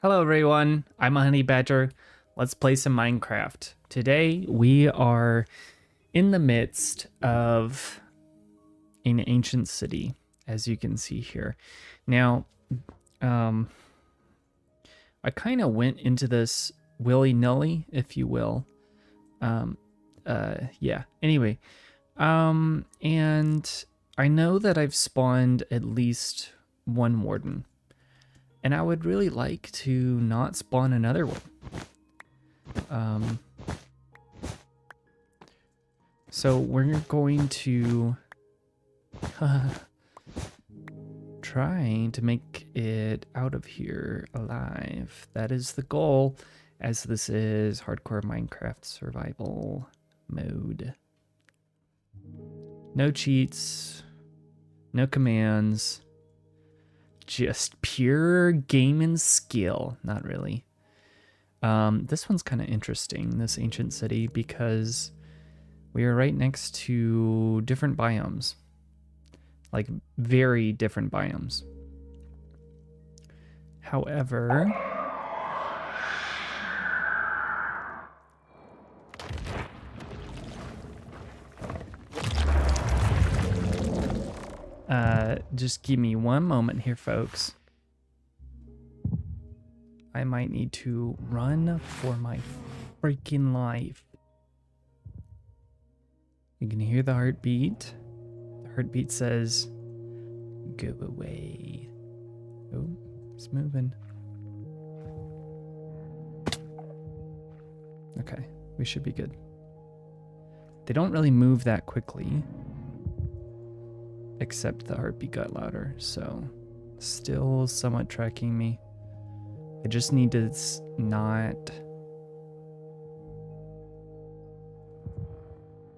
Hello everyone, I'm Immahoneybadger. Let's play some Minecraft. Today we are in the midst of an ancient city, as you can see here. Now, I kind of went into this willy-nilly, if you will. Yeah, anyway. And I know that I've spawned at least one warden. And I would really like to not spawn another one. So we're going to try to make it out of here alive. That is the goal, as this is hardcore Minecraft survival mode. No cheats, no commands. Just pure gaming skill. Not really. This one's kind of interesting, this ancient city, because we are right next to different biomes. Like, very different biomes. However... just give me one moment here, folks. I might need to run for my freaking life. You can hear the heartbeat. The heartbeat says, go away. Oh, it's moving. Okay, we should be good. They don't really move that quickly. Except the heartbeat got louder, so still somewhat tracking me. I just need to not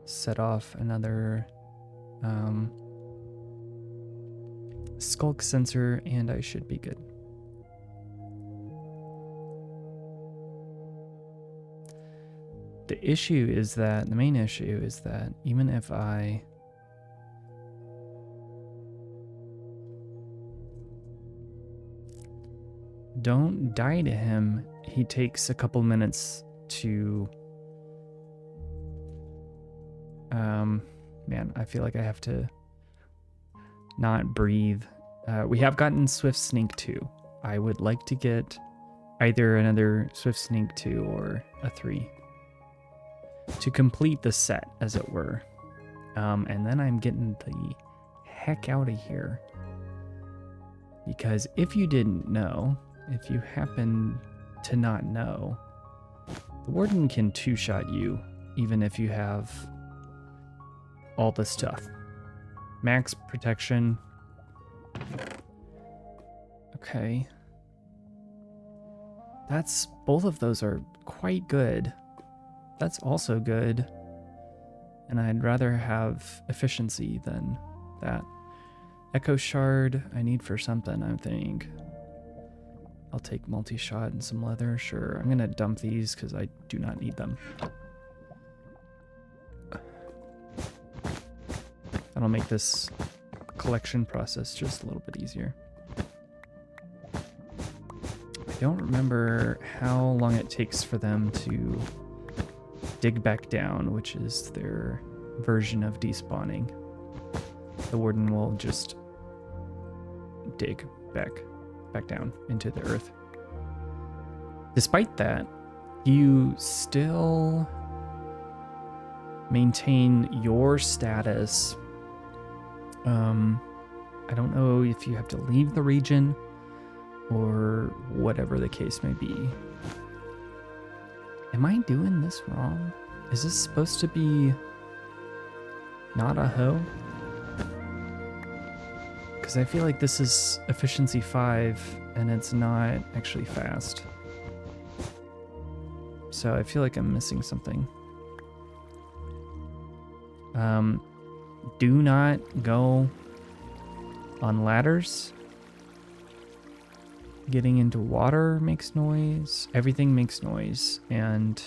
set off another sculk sensor and I should be good. The issue is that, the main issue is that even if I don't die to him, he takes a couple minutes to man, I feel like I have to not breathe. We have gotten Swift Sneak 2. I would like to get either another Swift Sneak 2 or a 3 to complete the set, as it were. And then I'm getting the heck out of here, because if you didn't know, if you happen to not know, the Warden can two-shot you, even if you have all the stuff. Max protection. Okay. Both of those are quite good. That's also good. And I'd rather have efficiency than that. Echo shard I need for something, I think. I'll take multi-shot and some leather, sure. I'm gonna dump these because I do not need them. That'll make this collection process just a little bit easier. I don't remember how long it takes for them to dig back down, which is their version of despawning. The Warden will just dig back down into the earth. Despite that, you still maintain your status. I don't know if you have to leave the region or whatever the case may be. Am I doing this wrong? Is this supposed to be not a hoe? Because I feel like this is efficiency 5 and it's not actually fast. So I feel like I'm missing something. Do not go on ladders. Getting into water makes noise. Everything makes noise. And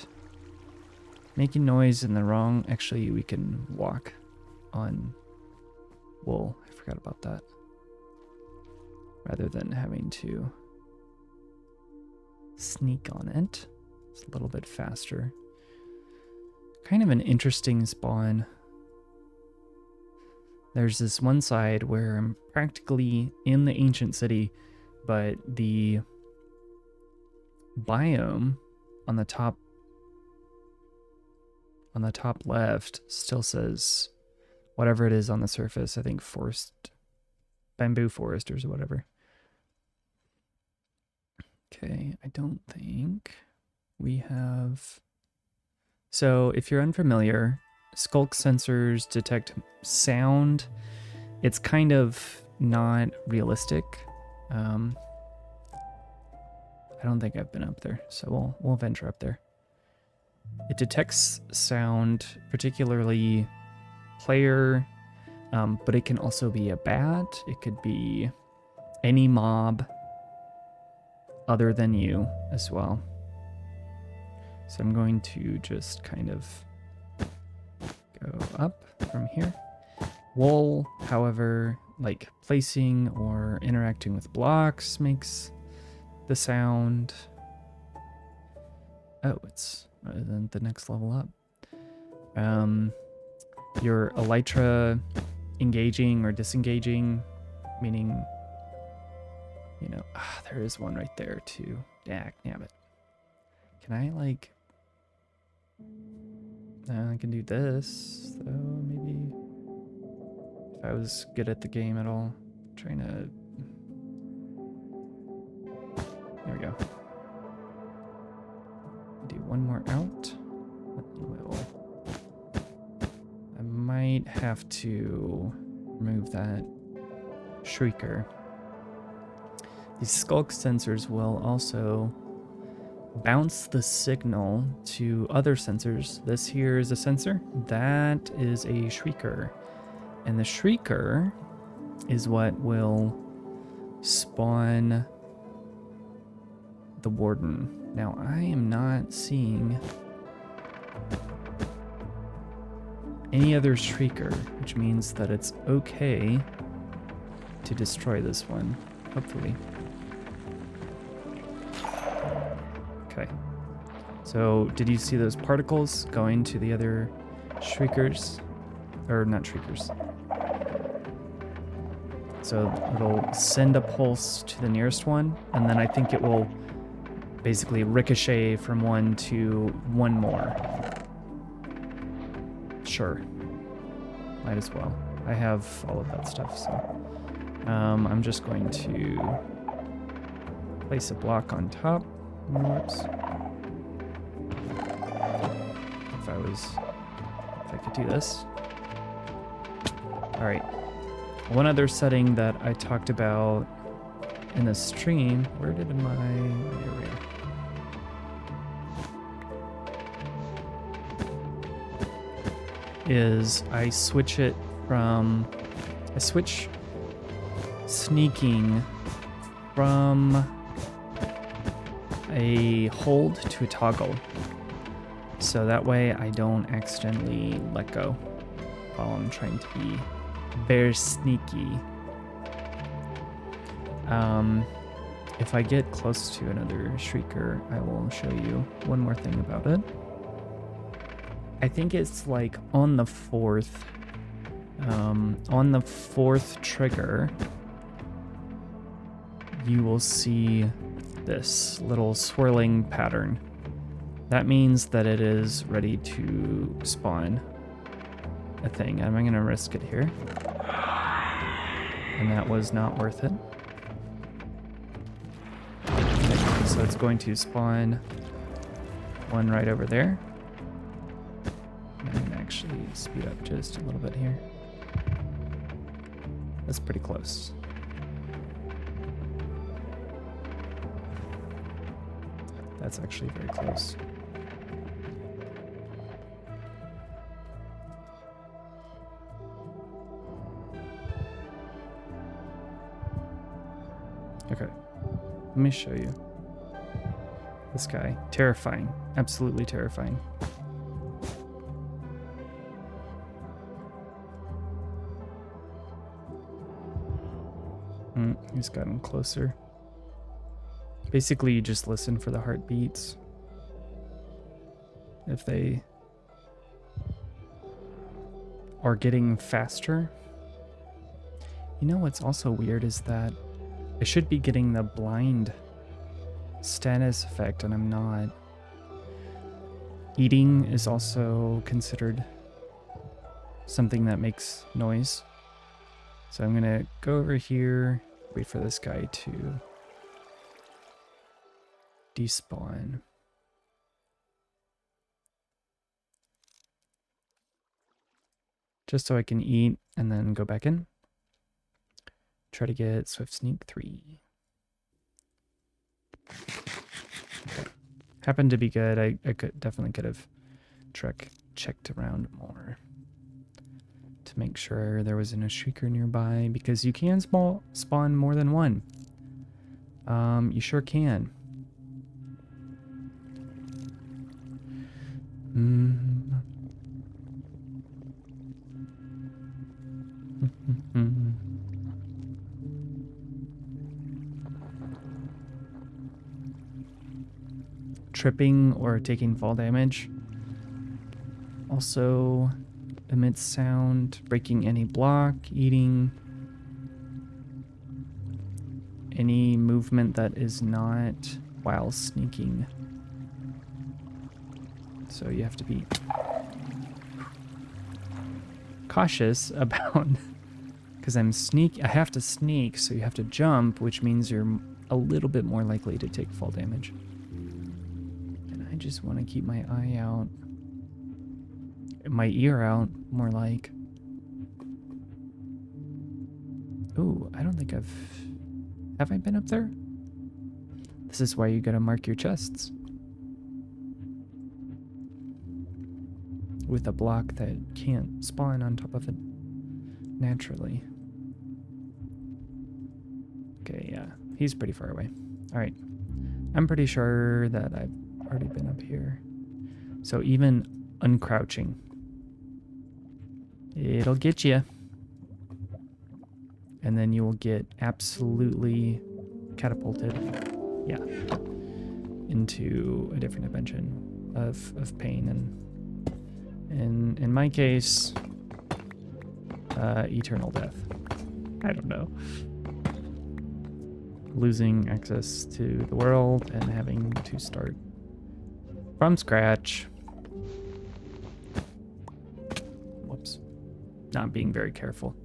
making noise in the wrong... Actually, we can walk on wool. I forgot about that. Rather than having to sneak on it. It's a little bit faster. Kind of an interesting spawn. There's this one side where I'm practically in the ancient city, but the biome on the top left still says whatever it is on the surface. I think forest, bamboo foresters or whatever. Okay, I don't think we have... So if you're unfamiliar, sculk sensors detect sound. It's kind of not realistic. I don't think I've been up there, so we'll venture up there. It detects sound, particularly player, but it can also be a bat. It could be any mob other than you as well. So I'm going to just kind of go up from here. Wool, however, like placing or interacting with blocks makes the sound. Oh, it's the next level up. Your elytra engaging or disengaging, meaning, you know, there is one right there too. Damn it. Can I like... I can do this, though, maybe. If I was good at the game at all. Trying to... There we go. Do one more out. I might have to remove that shrieker. These sculk sensors will also bounce the signal to other sensors. This here is a sensor. That is a shrieker. And the shrieker is what will spawn the warden. Now, I am not seeing any other shrieker, which means that it's okay to destroy this one, hopefully. Okay. So, did you see those particles going to the other shriekers? Or not shriekers. So, it'll send a pulse to the nearest one, and then I think it will basically ricochet from one to one more. Sure. Might as well. I have all of that stuff, so... I'm just going to place a block on top. Whoops. If I could do this. Alright. One other setting that I talked about in the stream. Where did my... Here we are. Is I switch it from... I switch sneaking from a hold to a toggle. So that way I don't accidentally let go while I'm trying to be very sneaky. If I get close to another shrieker, I will show you one more thing about it. I think it's like on the fourth trigger, you will see this little swirling pattern. That means that it is ready to spawn a thing. Am I going to risk it here? And that was not worth it. Okay, so it's going to spawn one right over there. I can actually speed up just a little bit here. That's pretty close. That's actually very close. Okay, let me show you. This guy, terrifying, absolutely terrifying. He's gotten closer. Basically, you just listen for the heartbeats. If they are getting faster. You know what's also weird is that I should be getting the blind status effect, and I'm not. Eating is also considered something that makes noise. So I'm gonna go over here, wait for this guy to despawn. Just so I can eat and then go back in. Try to get Swift Sneak 3. Okay. Happened to be good. I definitely could have checked around more to make sure there wasn't a shrieker nearby, because you can spawn more than one. You sure can. Tripping or taking fall damage also emits sound. Breaking any block, eating any movement that is not while sneaking. So you have to be cautious about, because I have to sneak, so you have to jump, which means you're a little bit more likely to take fall damage. And I just want to keep my eye out, my ear out, more like. Ooh, I don't think have I been up there? This is why you gotta mark your chests with a block that can't spawn on top of it naturally. Okay, yeah, he's pretty far away. All right, I'm pretty sure that I've already been up here. So even uncrouching, it'll get you. And then you will get absolutely catapulted, yeah, into a different dimension of pain, and in my case, eternal death. I don't know. Losing access to the world and having to start from scratch. Whoops. Not being very careful.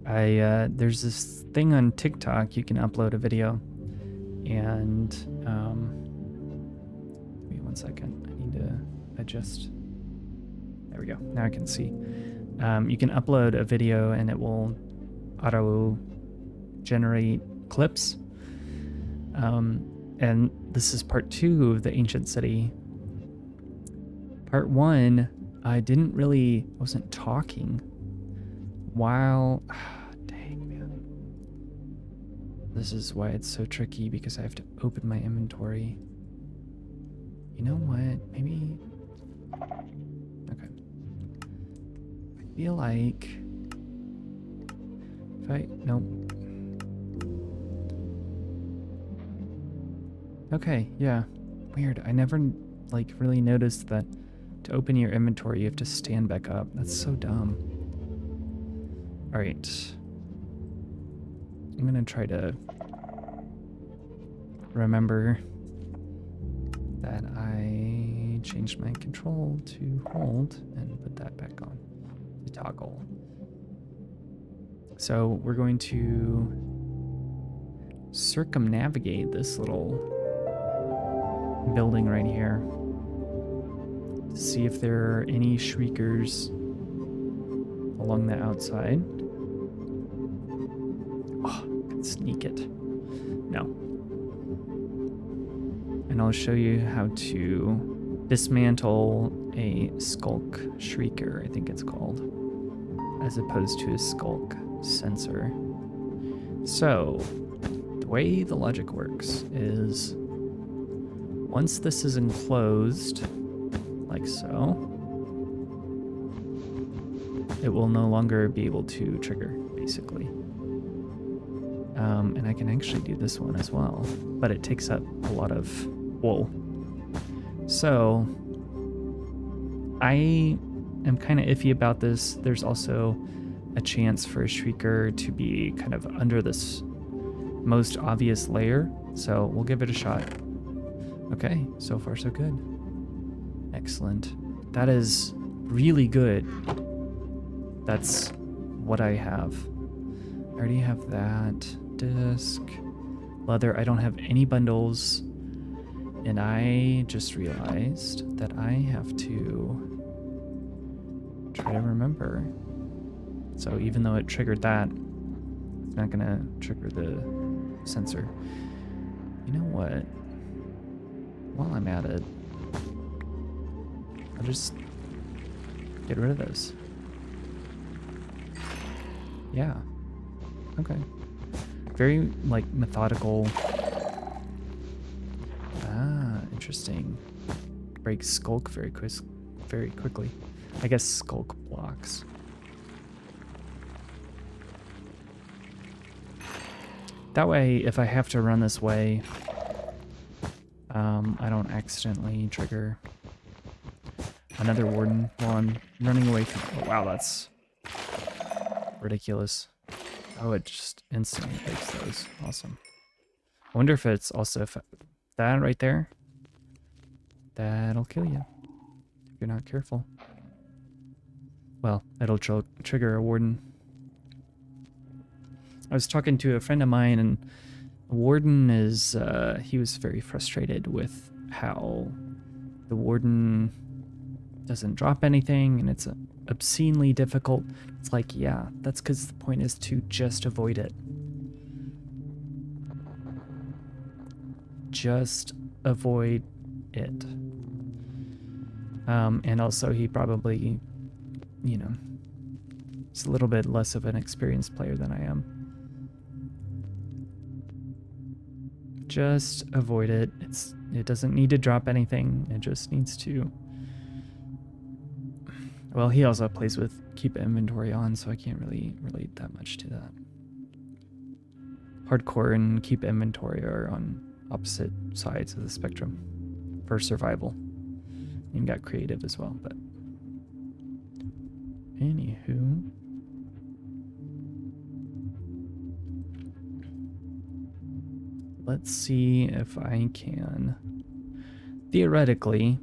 There's this thing on TikTok, you can upload a video, and wait 1 second, I need to adjust. There we go, now I can see. You can upload a video and it will auto generate clips. And this is part 2 of the ancient city. Part 1, I wasn't talking while, dang man. This is why it's so tricky, because I have to open my inventory. You know what, maybe, okay. I feel like, nope. Okay, yeah, weird. I never, really noticed that to open your inventory, you have to stand back up. That's so dumb. All right. I'm gonna try to remember that I changed my control to hold and put that back on the toggle. So we're going to circumnavigate this little building right here to see if there are any shriekers along the outside. Oh, I can sneak it. No. And I'll show you how to dismantle a sculk shrieker, I think it's called, as opposed to a sculk sensor. So, the way the logic works is once this is enclosed, like so, it will no longer be able to trigger, basically. And I can actually do this one as well, but it takes up a lot of wool. So I am kind of iffy about this. There's also a chance for a shrieker to be kind of under this most obvious layer. So we'll give it a shot. Okay, so far so good. Excellent. That is really good. That's what I have. I already have that. Disc. Leather. I don't have any bundles. And I just realized that I have to try to remember. So even though it triggered that, it's not gonna trigger the sensor. You know what? While I'm at it, I'll just get rid of this. Yeah. Okay. Very, like, methodical. Ah, interesting. Breaks sculk very quickly. I guess sculk blocks. That way, if I have to run this way, I don't accidentally trigger another warden while I'm running away from... Oh, wow, that's ridiculous. Oh, it just instantly breaks those. Awesome. I wonder if it's also... that right there, that'll kill you if you're not careful. Well, it'll trigger a warden. I was talking to a friend of mine, and a warden is, he was very frustrated with how the warden doesn't drop anything, and it's obscenely difficult. It's like, yeah, that's because the point is to just avoid it. Just avoid it. And also he probably, you know, is a little bit less of an experienced player than I am. Just avoid it. It doesn't need to drop anything. It just needs to... Well, he also plays with keep inventory on, so I can't really relate that much to that. Hardcore and keep inventory are on opposite sides of the spectrum for survival. You got creative as well, but anywho. Let's see if I can theoretically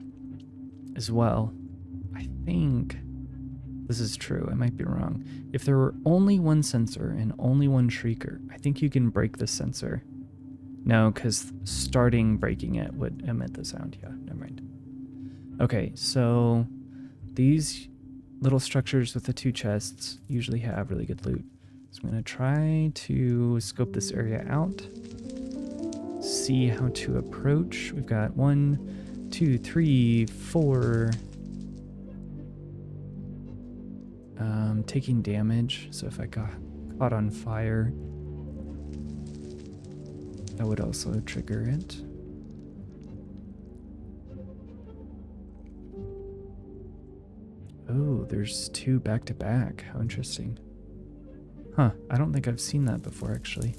as well. I think this is true. I might be wrong. If there were only one sensor and only one shrieker, I think you can break the sensor. No, because starting breaking it would emit the sound. Yeah, never mind. Okay, so these little structures with the two chests usually have really good loot. So I'm going to try to scope this area out. See how to approach. We've got 1, 2, 3, 4. Taking damage. So if I got caught on fire, that would also trigger it. Oh, there's 2 back to back. How interesting. Huh, I don't think I've seen that before, actually.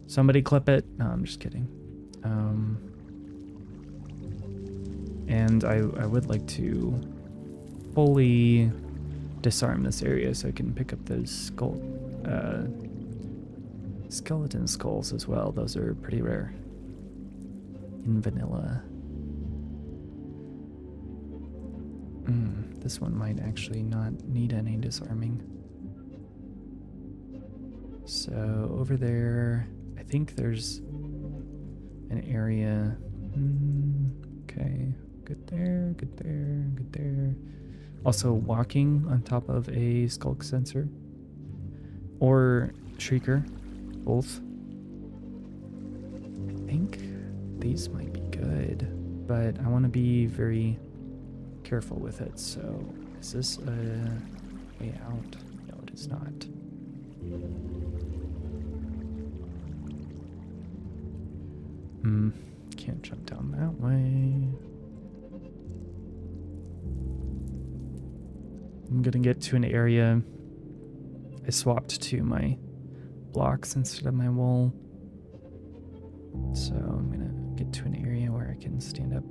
Somebody clip it. No, I'm just kidding. And I would like to fully disarm this area so I can pick up those skeleton skulls as well. Those are pretty rare in vanilla. This one might actually not need any disarming. So over there, I think there's an area. Okay, good there, good there, good there. Also walking on top of a sculk sensor or shrieker, both. I think these might be good, but I want to be very careful with it. So is this a way out? No, it is not. Can't jump down that way. I'm gonna get to an area I swapped to my blocks instead of my wool. So I'm gonna get to an area where I can stand up.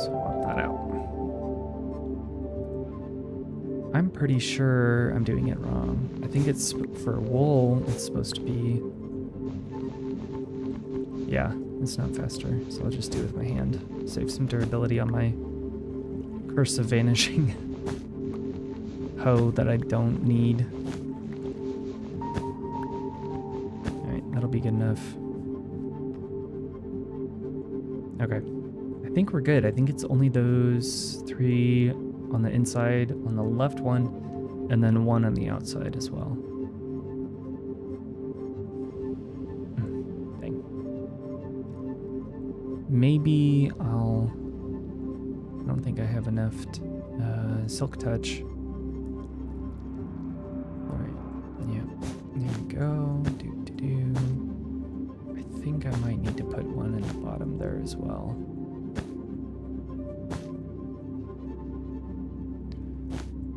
Swap that out. I'm pretty sure I'm doing it wrong. I think it's for wool, it's supposed to be... Yeah, it's not faster, so I'll just do it with my hand. Save some durability on my Curse of Vanishing hoe that I don't need. Alright, that'll be good enough. Okay. I think we're good. I think it's only those 3 on the inside, on the left one, and then 1 on the outside as well. Dang. Maybe I'll... I don't think I have enough silk touch. Alright, yeah. There we go. I think I might need to put 1 in the bottom there as well.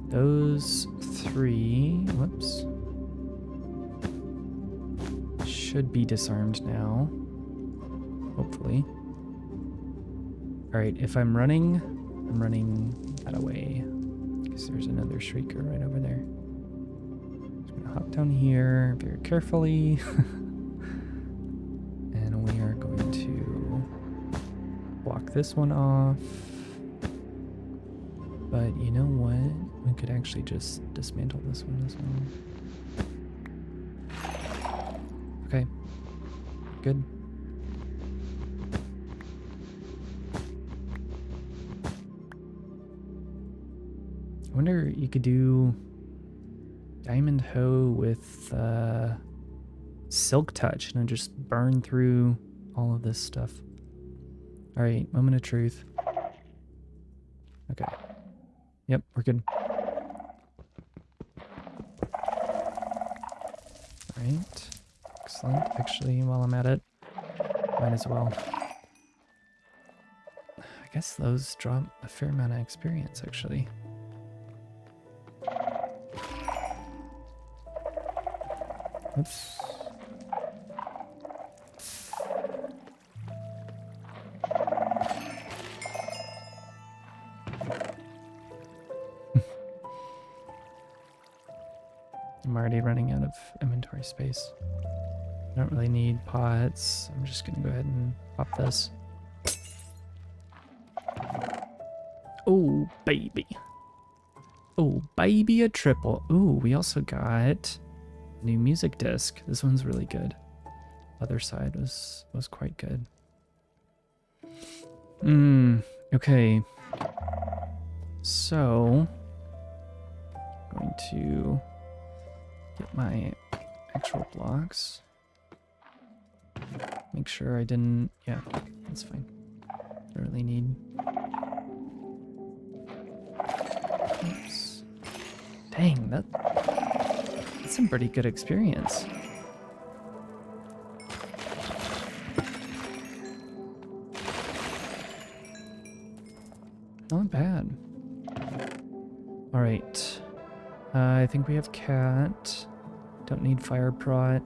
Those 3, whoops, should be disarmed now, hopefully. All right, if I'm running that away, because there's another shrieker right over there. Just gonna hop down here very carefully, and we are going to block this one off. But you know what? We could actually just dismantle this one as well. Okay. Good. I wonder you could do diamond hoe with silk touch and just burn through all of this stuff. All right, moment of truth. Okay. Yep, we're good. Alright. Excellent. Actually, while I'm at it, might as well. I guess those drop a fair amount of experience, actually. Oops. I'm already running out of inventory space. I don't really need pots. I'm just gonna go ahead and pop this. Oh, baby. Oh, baby, a triple. Ooh, we also got a new music disc. This one's really good. Other side was quite good. Okay. So, going to get my actual blocks. Make sure I didn't... Yeah, that's fine. Don't really need... Oops. Dang, that's some pretty good experience. Not bad. Alright. I think we have cat. Don't need fire prot.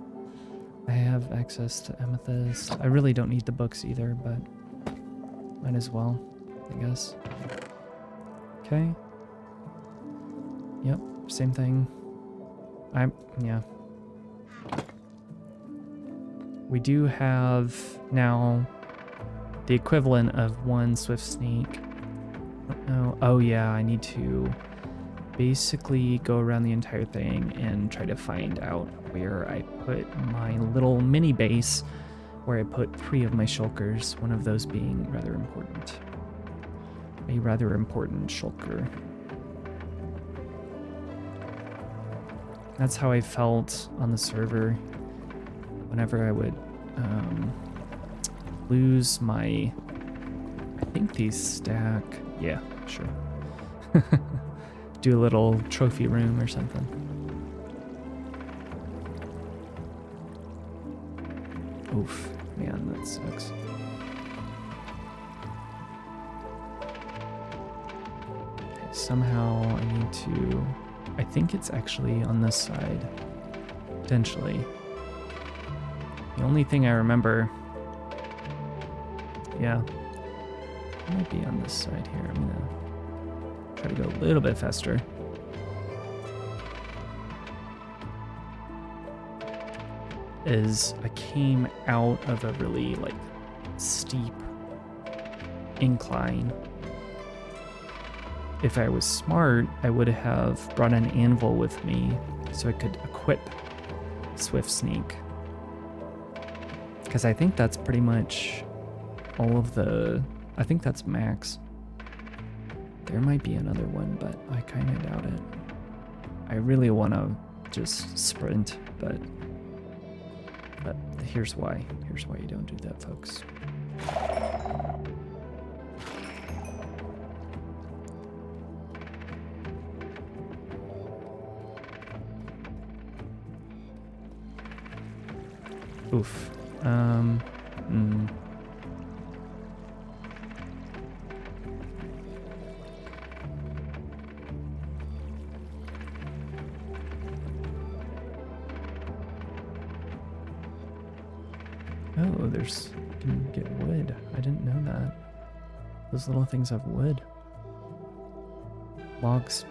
I have access to amethyst. I really don't need the books either, but might as well, I guess. Okay. Yep, same thing. Yeah. We do have now the equivalent of 1 swift sneak. I don't know. Oh yeah, I need to basically go around the entire thing and try to find out where I put my little mini base, where I put 3 of my shulkers, one of those being rather important. A rather important shulker. That's how I felt on the server whenever I would lose my... I think these stack... Yeah, sure. Do a little trophy room or something. Oof, man, that sucks. Somehow I need to... I think it's actually on this side Potentially. The only thing I remember... Yeah. It might be on this side here. I'm gonna try to go a little bit faster. Is I came out of a really like steep incline. If I was smart, I would have brought an anvil with me so I could equip Swift Sneak. Because I think that's pretty much all of the... I think that's max. There might be another one, but I kind of doubt it. I really want to just sprint, but here's why. Here's why you don't do that, folks. Oof. Oh, there's... You can get wood. I didn't know that. Those little things have wood. Logs.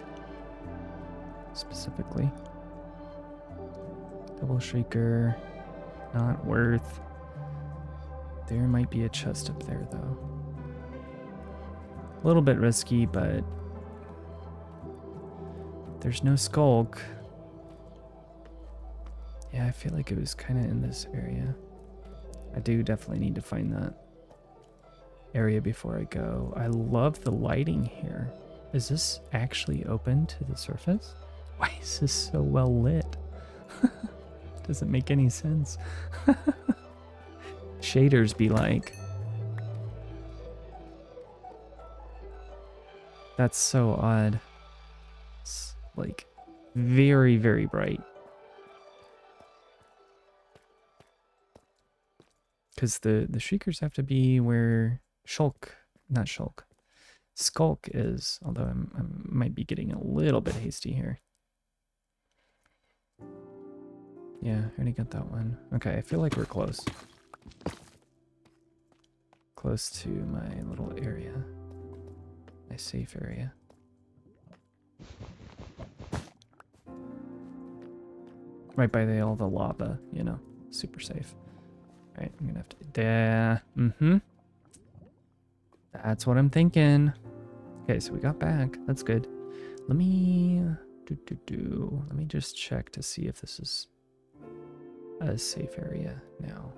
Specifically. Double shrieker. Not worth. There might be a chest up there, though. A little bit risky, but... There's no sculk. Yeah, I feel like it was kind of in this area. I do definitely need to find that area before I go. I love the lighting here. Is this actually open to the surface? Why is this so well lit? Doesn't make any sense. Shaders be like. That's so odd. It's like very, very bright. Because the shriekers have to be where sculk is, although I might be getting a little bit hasty here. Yeah, I already got that one. Okay, I feel like we're close. Close to my little area. My safe area. Right by all the lava, you know, super safe. Alright, I'm gonna have to... There. That's what I'm thinking. Okay, so we got back. That's good. Let me... Let me just check to see if this is a safe area now.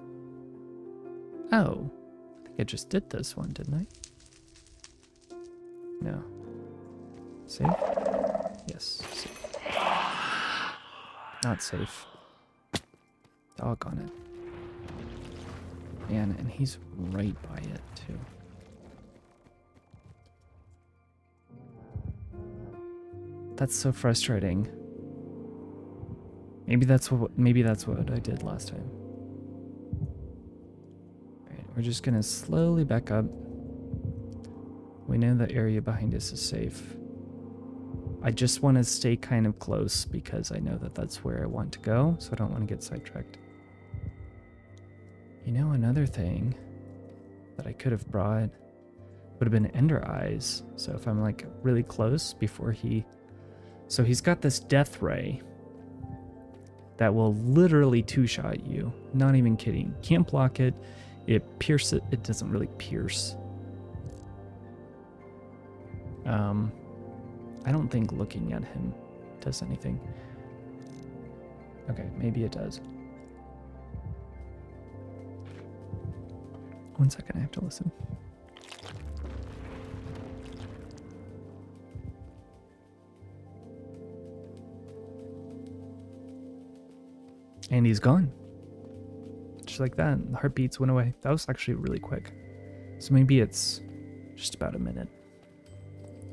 Oh. I think I just did this one, didn't I? No. Safe? Yes, safe. Not safe. Doggone it. Man, and he's right by it too. That's so frustrating. Maybe that's what I did last time. Alright, we're just gonna slowly back up. We know the area behind us is safe. I just want to stay kind of close because I know that that's where I want to go, so I don't want to get sidetracked. You know, another thing that I could have brought would have been ender eyes. So if I'm like really close before he... So he's got this death ray that will literally two-shot you. Not even kidding. Can't block it. It pierces it. It doesn't really pierce. I don't think looking at him does anything. Okay, maybe it does. One second, I have to listen. And he's gone. Just like that, the heartbeats went away. That was actually really quick. So maybe it's just about a minute.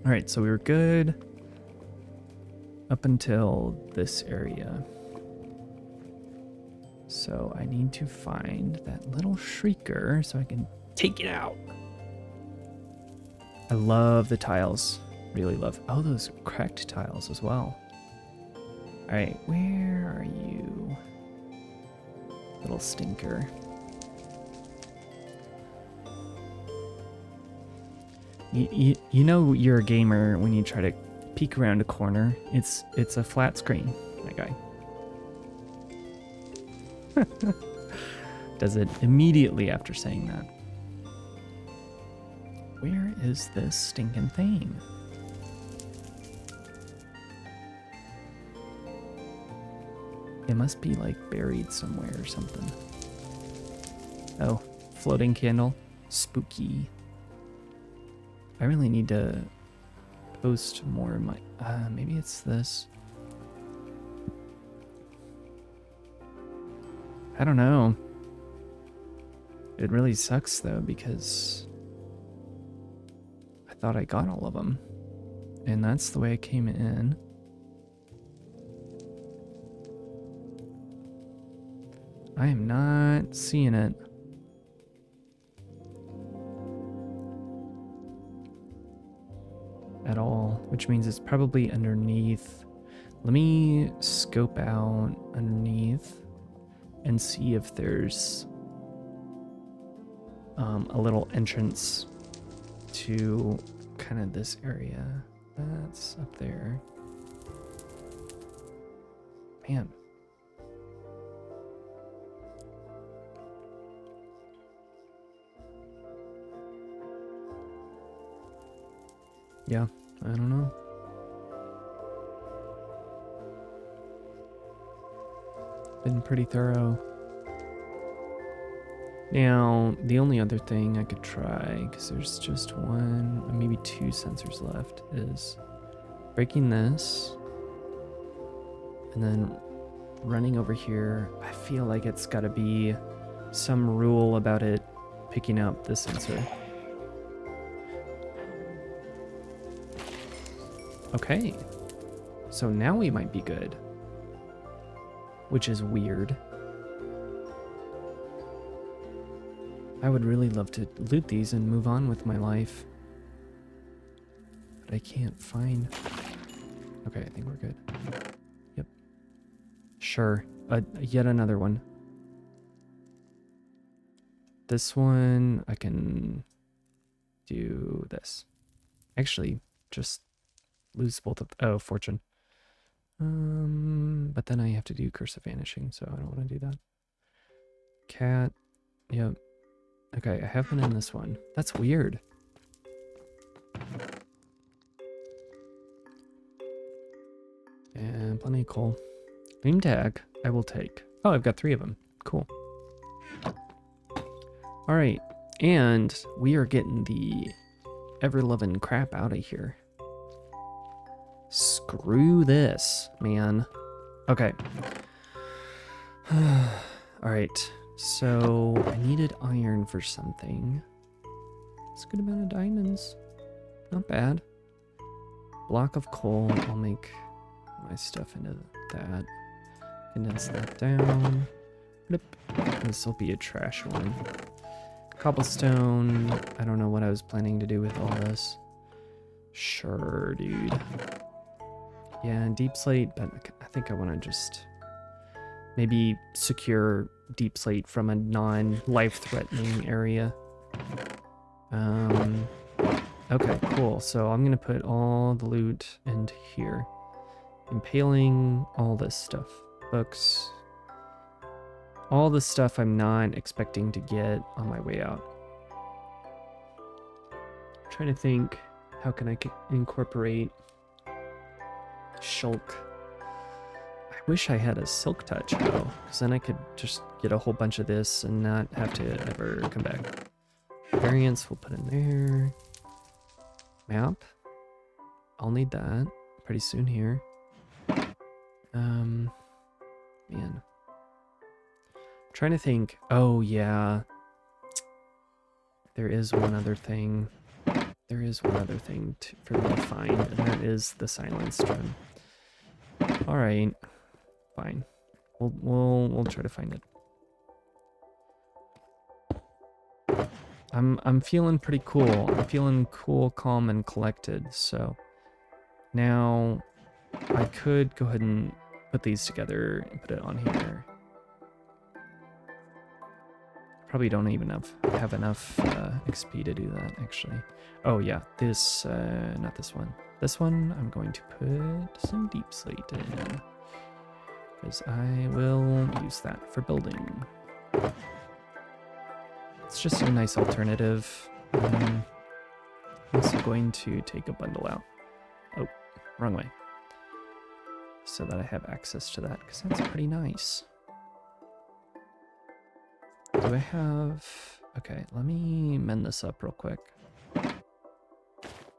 All right, so we were good up until this area. So I need to find that little shrieker so I can take it out. I love the tiles. Really love. Oh, those cracked tiles as well. All right, where are you? Little stinker. You know you're a gamer when you try to peek around a corner. It's a flat screen, my guy. Does it immediately after saying that. Where is this stinking thing? It must be like buried somewhere or something. Oh, floating candle. Spooky. I really need to post more of my... maybe it's this. I don't know. It really sucks though because I thought I got all of them. And that's the way I came in. I am not seeing it. At all, which means it's probably underneath. Let me scope out underneath and see if there's a little entrance to kind of this area. That's up there. Man. Yeah, I don't know. Been pretty thorough. Now, the only other thing I could try, because there's just one, or maybe two sensors left, is breaking this, and then running over here. I feel like it's got to be some rule about it picking up the sensor. Okay, so now we might be good, which is weird. I would really love to loot these and move on with my life, but I can't find... Okay, I think we're good. Yep. Sure, yet another one. This one, I can do this. Actually, just lose both of... Oh, fortune. But then I have to do curse of vanishing, so I don't want to do that. Cat. Yep. Okay, I have one in this one. That's weird. And plenty of coal. Name tag, I will take. Oh, I've got 3 of them. Cool. Alright, and we are getting the ever-loving crap out of here. Screw this, man. Okay. Alright, so I needed iron for something. It's a good amount of diamonds. Not bad. Block of coal. I'll make my stuff into that. Condense that down. This will be a trash one. Cobblestone. I don't know what I was planning to do with all this. Sure, dude. Yeah, deep slate, but I think I want to just maybe secure deep slate from a non-life-threatening area. Okay, cool. So I'm going to put all the loot into here. Impaling, all this stuff. Books. All the stuff I'm not expecting to get on my way out. I'm trying to think, how can I incorporate shulk? I wish I had a silk touch though, because then I could just get a whole bunch of this and not have to ever come back. Variants we'll put in there. Map. I'll need that pretty soon here. Man. I'm trying to think. Oh yeah. There is one other thing. There is one other thing for me to find, and that is the silence trim. All right, fine. We'll try to find it. I'm feeling pretty cool. I'm feeling cool, calm, and collected. So now I could go ahead and put these together and put it on here. Probably don't even have enough XP to do that, actually. Oh yeah, this, not this one. This one, I'm going to put some deep slate in, because I will use that for building. It's just a nice alternative. I'm also going to take a bundle out. Oh, wrong way. So that I have access to that, because that's pretty nice. Do I have... Okay, let me mend this up real quick.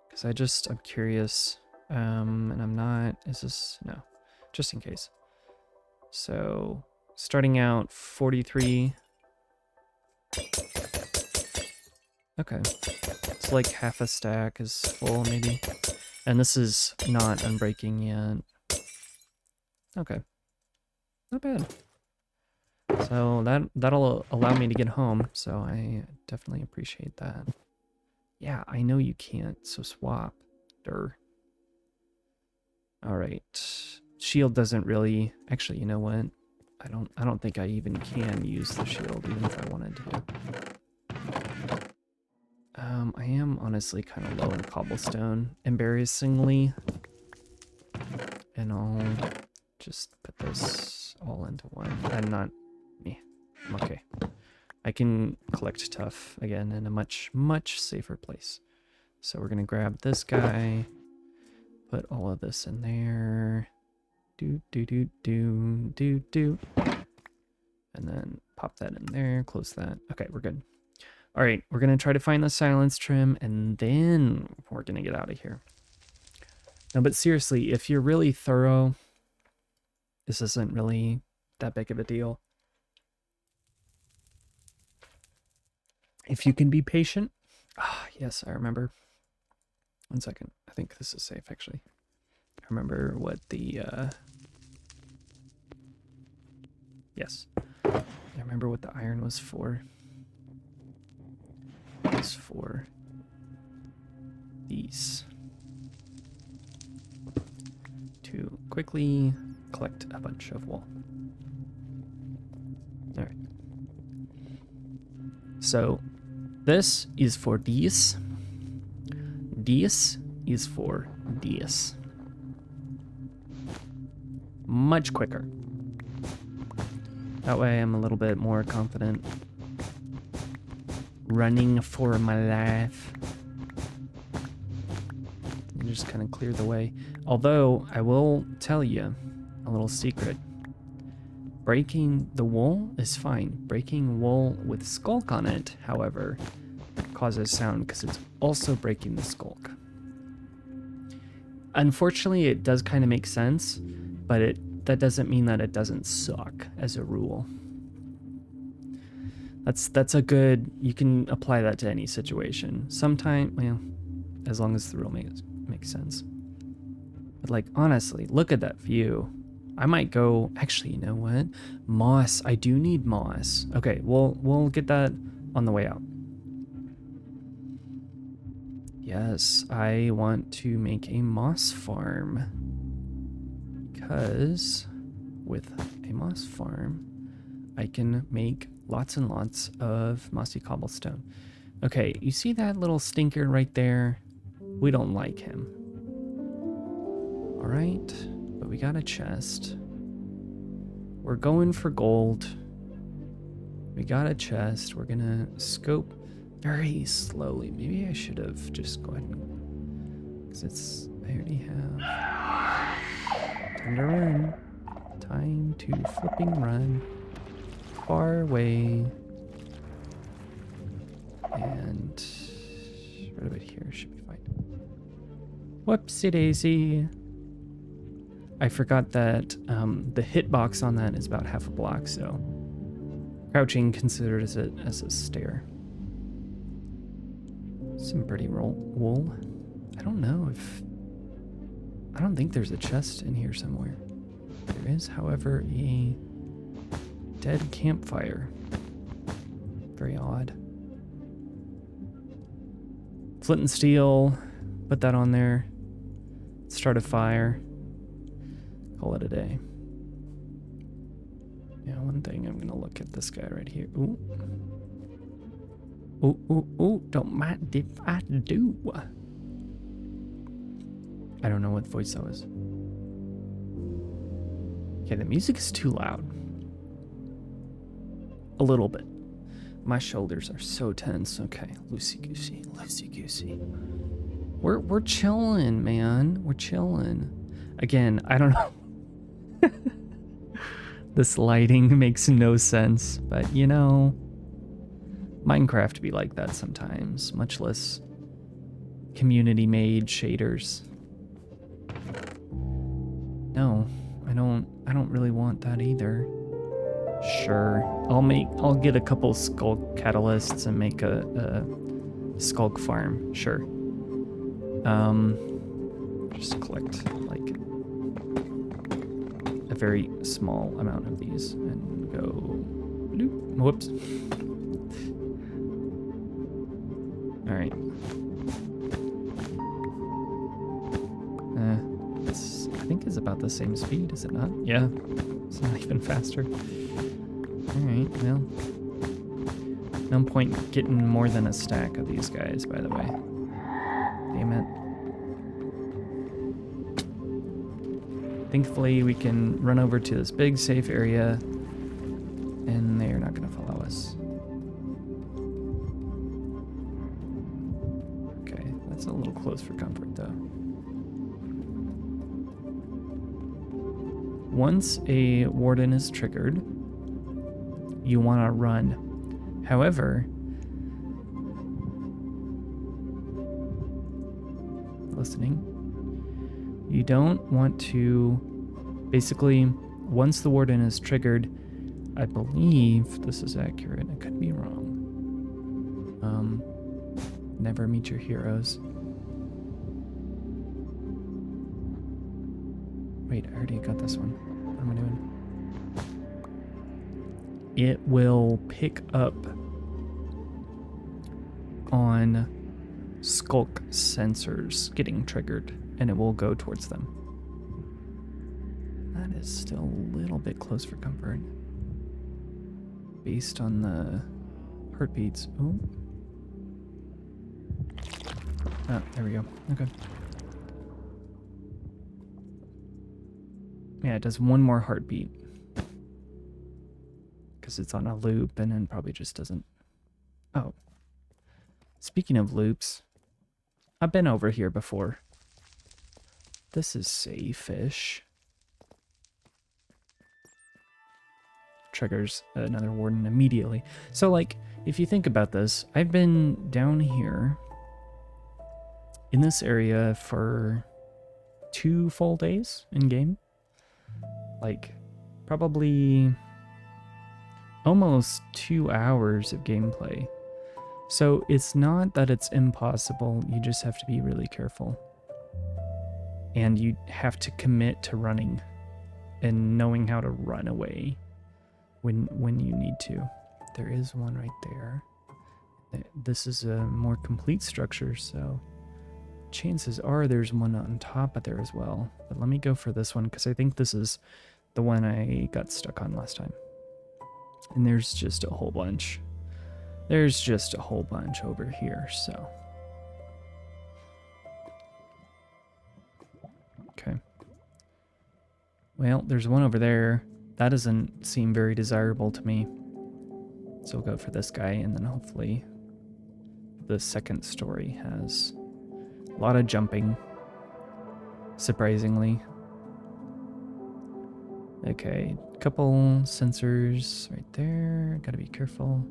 Because I'm curious. And I'm not... Is this... No. Just in case. So, starting out 43. Okay. It's like half a stack is full, maybe. And this is not unbreaking yet. Okay. Not bad. So that'll allow me to get home, so I definitely appreciate that. Yeah, I know you can't, so swap. Durr. Alright. Shield doesn't really... Actually, you know what? I don't think I even can use the shield, even if I wanted to. I am honestly kind of low in cobblestone, embarrassingly. And I'll just put this all into one. I'm not... I'm okay. I can collect tough again in a much, much safer place. So we're gonna grab this guy, put all of this in there. And then pop that in there, close that. Okay, we're good. All right, we're gonna try to find the silence trim, and then we're gonna get out of here. No, but seriously, if you're really thorough, this isn't really that big of a deal. If you can be patient. Ah, yes, I remember. 1 second. I think this is safe, actually. I remember what the, yes. I remember what the iron was for. It was for these. To quickly collect a bunch of wool. All right. So this is for these. This is for this. Much quicker. That way I'm a little bit more confident. Running for my life. And just kind of clear the way. Although, I will tell you a little secret. Breaking the wool is fine. Breaking wool with sculk on it, however, causes sound because it's also breaking the sculk. Unfortunately, it does kind of make sense, but that doesn't mean that it doesn't suck as a rule. That's a good, you can apply that to any situation. Sometimes, well, as long as the rule makes sense. But like, honestly, look at that view. I might go, actually, you know what? Moss, I do need moss. Okay, we'll get that on the way out. Yes, I want to make a moss farm. Because with a moss farm, I can make lots and lots of mossy cobblestone. Okay, you see that little stinker right there? We don't like him. All right, but we got a chest. We're going for gold. We got a chest. We're gonna scope very slowly. Maybe I should have just go ahead and, because I already have. Time to run. Time to flipping run. Far away. And right about here should be fine. Whoopsie daisy. I forgot that the hitbox on that is about half a block, so crouching considered as a stair. Some pretty wool. I don't know if... I don't think there's a chest in here somewhere. There is, however, a dead campfire. Very odd. Flint and steel. Put that on there. Start a fire. Call it a day. Yeah, one thing, I'm gonna look at this guy right here. Ooh. Oh, oh, oh, don't mind if I do. I don't know what voice that was. Okay, the music is too loud. A little bit. My shoulders are so tense. Okay, loosey-goosey, loosey-goosey. We're chilling, man. We're chilling. Again, I don't know. This lighting makes no sense, but you know, Minecraft be like that sometimes, much less community-made shaders. No, I don't really want that either. Sure, I'll get a couple sculk catalysts and make a sculk farm. Sure. Just collect like a very small amount of these and go. Whoops. All right. This I think is about the same speed, is it not? Yeah, it's not even faster. All right, well, no point getting more than a stack of these guys, by the way. Damn it. Thankfully, we can run over to this big safe area, and they are not going to follow us. Okay, that's a little close for comfort, though. Once a warden is triggered, you want to run. However, listening, you don't want to, basically, once the warden is triggered, I believe this is accurate, I could be wrong. Never meet your heroes. Wait, I already got this one. What am I doing? It will pick up on sculk sensors getting triggered, and it will go towards them. That is still a little bit close for comfort. Based on the heartbeats. Oh. Ah, there we go. Okay. Yeah, it does one more heartbeat. Because it's on a loop and then probably just doesn't... Oh. Speaking of loops, I've been over here before. This is safe-ish. Triggers another warden immediately. So, like, if you think about this, I've been down here in this area for 2 full days in-game. Like, probably almost 2 hours of gameplay. So it's not that it's impossible, you just have to be really careful. And you have to commit to running and knowing how to run away when you need to. There is one right there. This is a more complete structure, so chances are there's one on top of there as well. But let me go for this one because I think this is the one I got stuck on last time. And there's just a whole bunch. There's just a whole bunch over here, so. Okay. Well, there's one over there. That doesn't seem very desirable to me. So we'll go for this guy, and then hopefully the second story has a lot of jumping, surprisingly. Okay, couple sensors right there. Gotta be careful.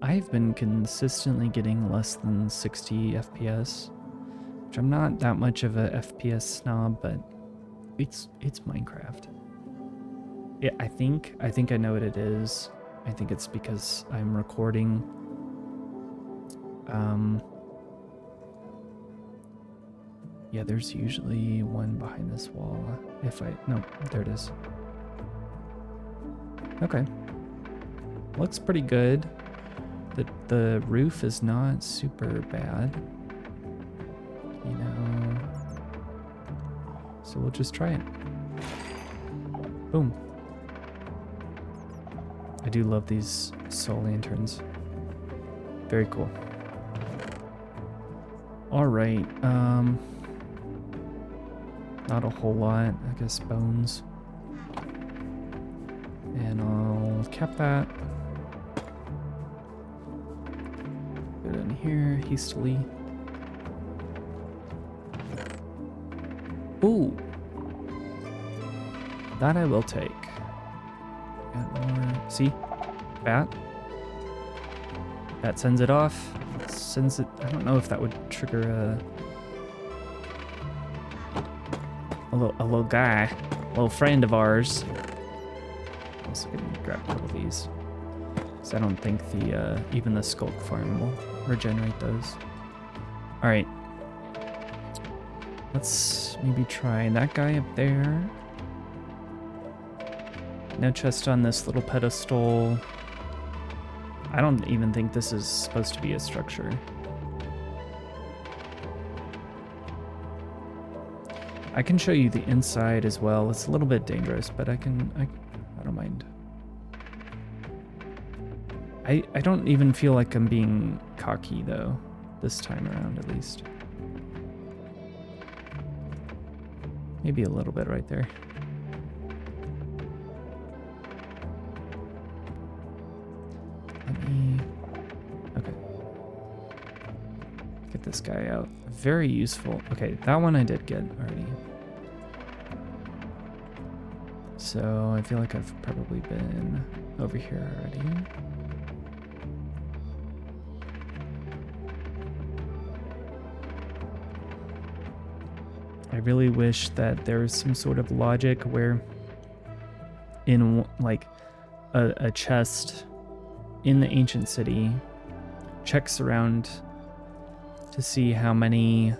I've been consistently getting less than 60 FPS, which I'm not that much of a FPS snob, but it's Minecraft. Yeah, I think I know what it is. I think it's because I'm recording. Yeah, there's usually one behind this wall. No, there it is. Okay. Looks pretty good. The roof is not super bad. You know. So we'll just try it. Boom. I do love these soul lanterns. Very cool. All right. Not a whole lot. I guess bones. And I'll cap that. Put it in here hastily. Ooh. That I will take. Got more. See? Bat. That sends it off. Sends it. I don't know if that would trigger a little guy, a little friend of ours. Also gonna grab a couple of these, because I don't think the even the sculk farm will regenerate those. All right. Let's maybe try that guy up there. No chest on this little pedestal. I don't even think this is supposed to be a structure. I can show you the inside as well. It's a little bit dangerous, but I don't mind. I don't even feel like I'm being cocky though, this time around at least. Maybe a little bit right there. Okay. Get this guy out. Very useful. Okay, that one I did get already. So I feel like I've probably been over here already. I really wish that there was some sort of logic where in like a chest in the ancient city checks around to see how many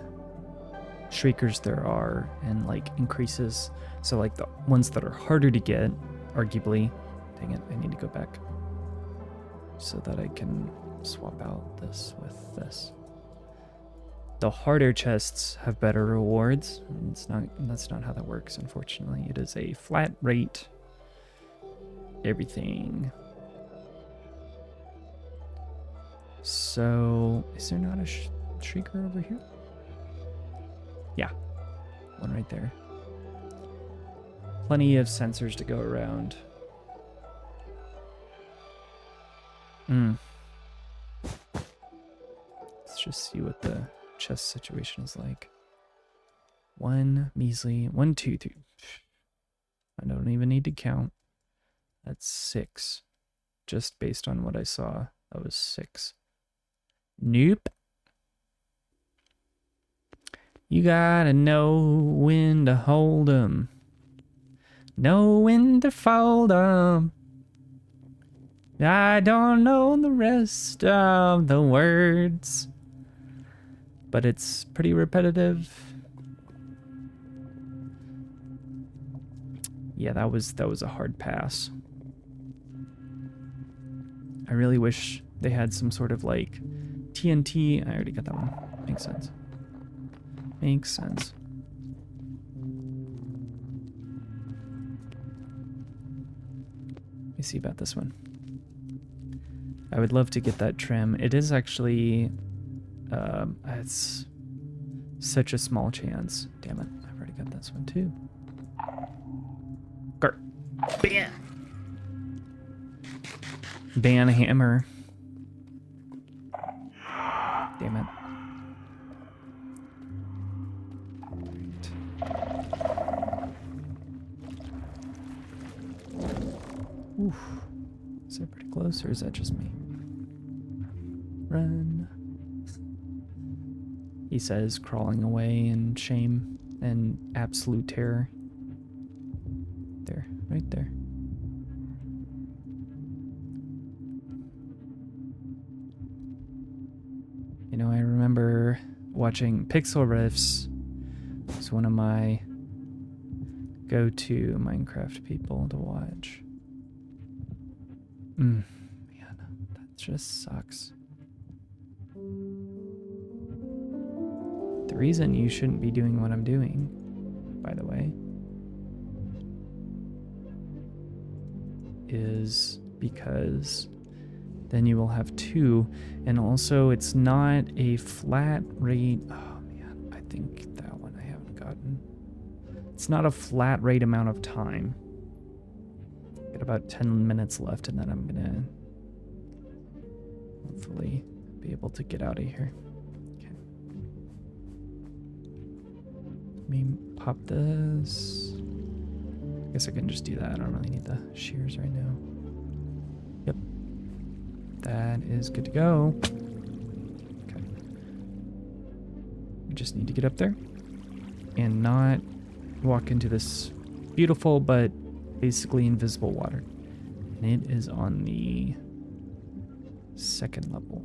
shriekers there are and like increases. So like the ones that are harder to get, arguably, dang it, I need to go back so that I can swap out this with this. The harder chests have better rewards. That's not how that works, unfortunately. It is a flat rate. Everything. So, is there not a shrieker over here? Yeah, one right there. Plenty of sensors to go around. Let's just see what the chest situation is like. One measly, 1, 2, 3. I don't even need to count. That's 6. Just based on what I saw, that was 6. Nope. You gotta know when to hold 'em. Know when to fold 'em. I don't know the rest of the words, but it's pretty repetitive. Yeah, that was a hard pass. I really wish they had some sort of like TNT. I already got that one. Makes sense. Makes sense. Let me see about this one. I would love to get that trim. It is actually, it's such a small chance. Damn it, I've already got this one too. Bam! Ban hammer. Damn it. Oof. Is that pretty close, or is that just me? Run. He says, crawling away in shame and absolute terror. There, right there. You know, I remember watching Pixel Riffs. It's one of my go-to Minecraft people to watch. Man, that just sucks. The reason you shouldn't be doing what I'm doing, by the way, is because then you will have 2. And also, it's not a flat rate. Oh man, I think that one I haven't gotten. It's not a flat rate amount of time. Got about 10 minutes left, and then I'm gonna hopefully be able to get out of here. Okay. Let me pop this. I guess I can just do that. I don't really need the shears right now. Yep. That is good to go. Okay. We just need to get up there and not walk into this beautiful but basically invisible water. And it is on the 2nd level.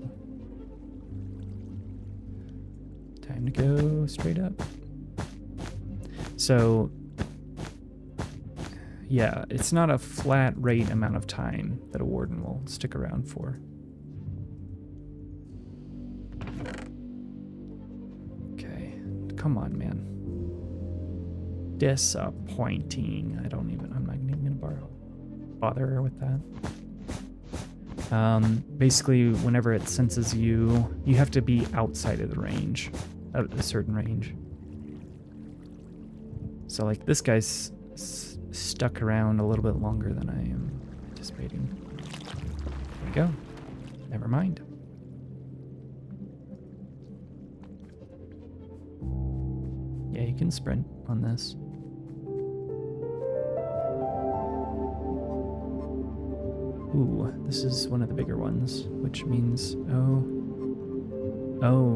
Time to go straight up. So, yeah, it's not a flat rate amount of time that a warden will stick around for. Okay, come on, man. Disappointing. I'm not even gonna bother her with that. Basically, whenever it senses you, you have to be outside of the range, of a certain range. So like this guy's stuck around a little bit longer than I am anticipating. There we go. Never mind. Yeah, you can sprint on this. Ooh, this is one of the bigger ones, which means, oh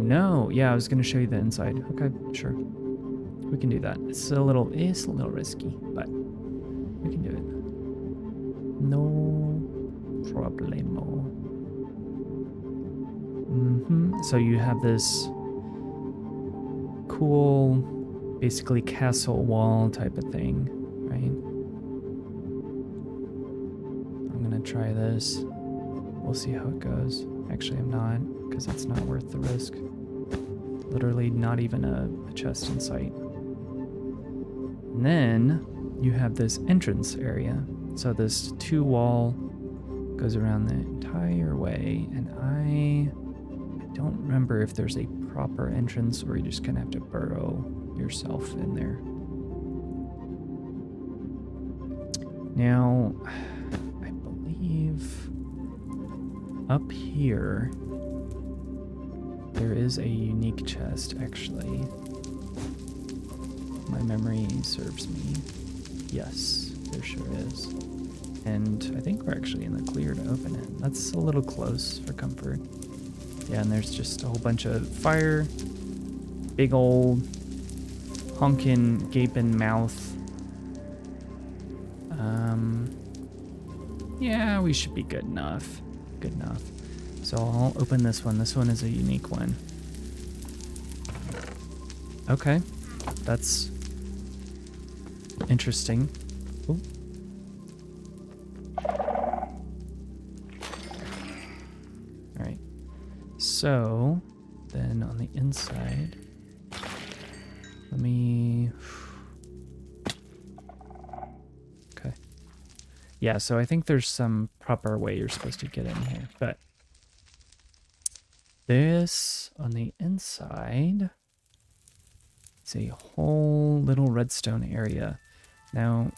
no. Yeah, I was gonna show you the inside. Okay, sure. We can do that. It's a little risky, but we can do it. No problemo. So you have this cool, basically castle wall type of thing, right? I'm gonna try this. We'll see how it goes. Actually, I'm not, because it's not worth the risk. Literally not even a chest in sight. And then you have this entrance area. So this 2-wall goes around the entire way, and I don't remember if there's a proper entrance or you just kind of have to burrow yourself in there. Now, I believe up here there is a unique chest, actually. My memory serves me. Yes, there sure is. And I think we're actually in the clear to open it. That's a little close for comfort. Yeah, and there's just a whole bunch of fire. Big old honkin' gaping mouth. Yeah, we should be good enough. Good enough. So I'll open this one. This one is a unique one. Okay, that's interesting. Ooh. Alright, so then on the inside, let me... Okay. Yeah, so I think there's some proper way you're supposed to get in here, but this on the inside, it's a whole little redstone area. Now,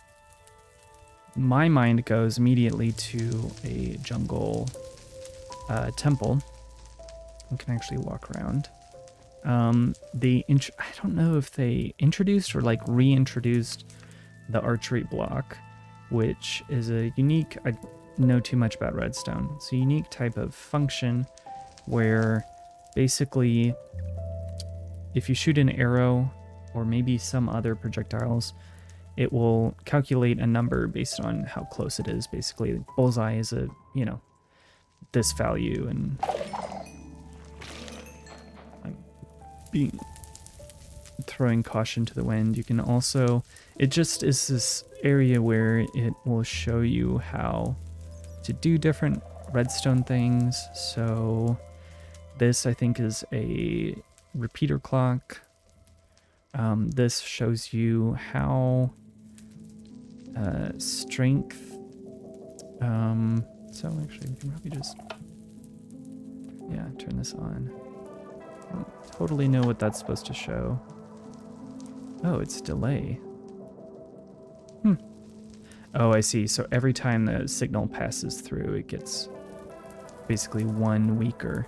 my mind goes immediately to a jungle temple. We can actually walk around. I don't know if they introduced or like reintroduced the archery block, which is a unique, I know too much about redstone. It's a unique type of function where basically if you shoot an arrow or maybe some other projectiles, it will calculate a number based on how close it is. Basically, bullseye is a, this value, and I'm throwing caution to the wind. You can also, it just is this area where it will show you how to do different redstone things. So this, I think, is a repeater clock. This shows you how strength. So actually, we can probably just Yeah, turn this on. I don't totally know what that's supposed to show. Oh, it's delay. Oh, I see. So every time the signal passes through, it gets basically one weaker.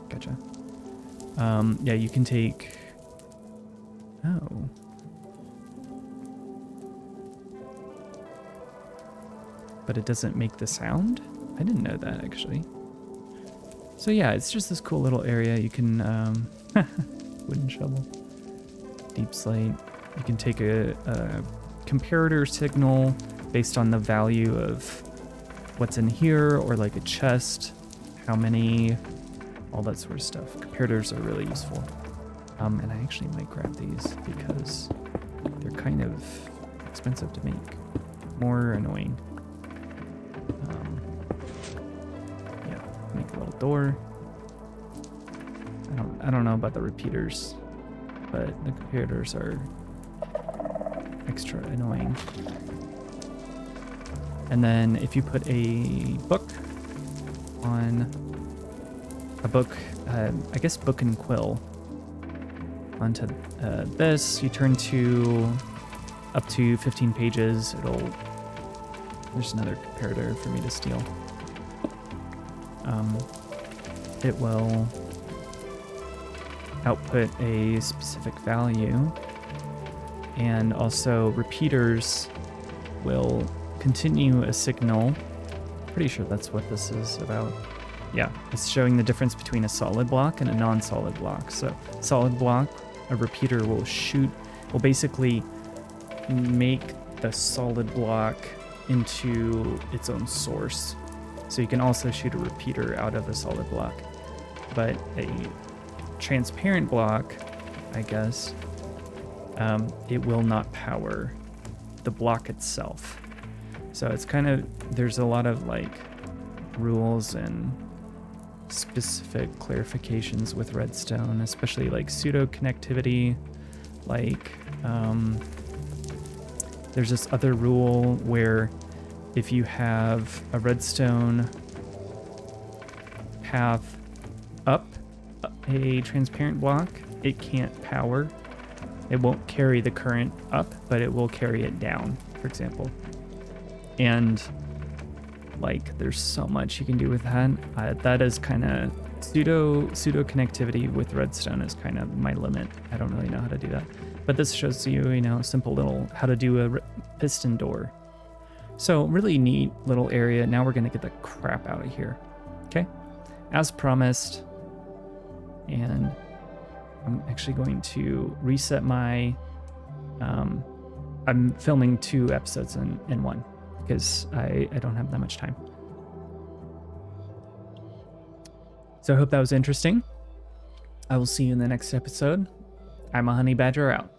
Gotcha. Yeah, you can take... Oh. But it doesn't make the sound? I didn't know that, actually. So yeah, it's just this cool little area. You can... wooden shovel. Deep slate. You can take a comparator signal based on the value of what's in here, or like a chest, how many, all that sort of stuff. Comparators are really useful. And I actually might grab these because they're kind of expensive to make. More annoying. Yeah, make a little door. I don't know about the repeaters, but the comparators are extra annoying. And then if you put a book on a book, I guess book and quill onto this, you turn to up to 15 pages. There's another comparator for me to steal. It will output a specific value, and also repeaters will continue a signal. Pretty sure that's what this is about. Yeah, it's showing the difference between a solid block and a non-solid block. So solid block, a repeater will basically make the solid block into its own source. So you can also shoot a repeater out of a solid block. But a transparent block, I guess, it will not power the block itself. So it's kind of, there's a lot of like rules and specific clarifications with redstone, especially like pseudo connectivity. Like there's this other rule where if you have a redstone path up a transparent block, it can't power. It won't carry the current up, but it will carry it down, for example. And like there's so much you can do with that. That is kind of pseudo connectivity with redstone is kind of my limit. I don't really know how to do that. But this shows you, simple little how to do a piston door. So really neat little area. Now we're gonna get the crap out of here. Okay, as promised. And I'm actually going to reset my, I'm filming 2 episodes in one because I don't have that much time. So I hope that was interesting. I will see you in the next episode. I'm Immahoneybadger out.